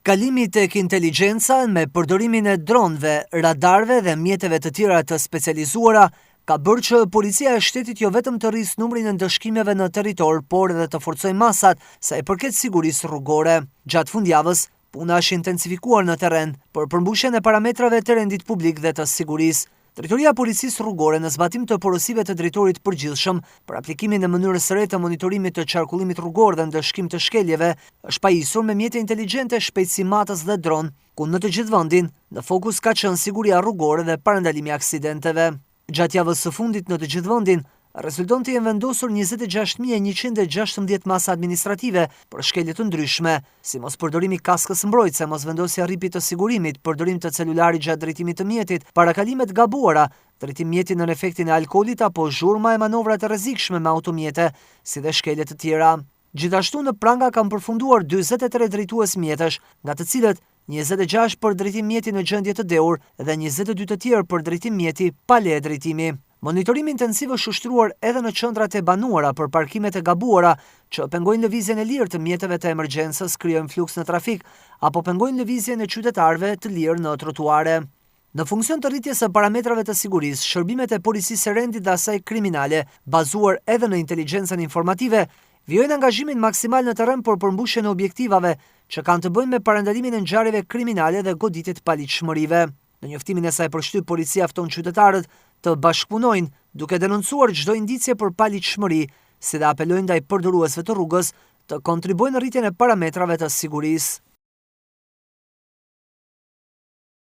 Kalimi tek inteligjenca me përdorimin e dronëve, radarëve dhe mjeteve të tjera të specializuara ka bërë që policia e shtetit jo vetëm të rrisë numrin e ndëshkimeve në territor, por edhe të forcojë masat sa i përket sigurisë rrugore. Gjatë fundjavës, puna është intensifikuar në terren për përmbushjen e parametrave të rendit publik dhe të sigurisë. Drejtoria e Policisë Rrugore në zbatim të porosive të drejtorit përgjithshëm për aplikimin e mënyrës së re të monitorimit të qarkullimit rrugor dhe ndëshkim të shkeljeve, është pajisur me mjete inteligjente, shpejtësi matës dhe dron, ku në të gjithë vendin në fokus ka qenë siguria rrugore dhe parandalimi aksidenteve. Gjatë javës së fundit në të gjithë vendin, rezulton të jenë vendosur 26.116 masa administrative për shkelje të ndryshme, si mos përdorimi kaskës mbrojtëse, mos vendosja rripit të sigurimit, përdorim të celularit gjatë drejtimit të mjetit, parakalimet gabuara, drejtim mjeti në efektin e alkoolit apo zhurma e manovrat të rrezikshme me automjete, si dhe shkelje të tjera. Gjithashtu në pranga kanë përfunduar 43 drejtues mjetësh, nga të cilët 26 për drejtim mjeti në gjendje të dehur dhe 22 të tjerë për drejtim mjeti pa leje drejtimi. Monitorimi intensiv është ushtruar edhe në qendrat e banuara për parkimet e gabuara që pengojnë lëvizjen e lirë të mjeteve të emergjencës, krijojnë fluks në trafik apo pengojnë lëvizjen e qytetarëve të lirë në trotuare. Në funksion të rritjes së parametrave të sigurisë, shërbimet e policisë së rendit dhe asaj kriminale, bazuar edhe në inteligjencën informative, vijojnë angazhimin maksimal në terren për përmbushjen e objektivave që kanë të bëjnë me parandalimin e ngjarjeve kriminale dhe goditjet paligjshmërive. Në njoftimin e saj përshtyp, policia fton qytetarët të bashkëpunojnë duke denoncuar çdo indicje për paligjshmëri, si dhe apelojnë ndaj përdoruesve të rrugës të kontribuojnë në rritjen e parametrave të sigurisë.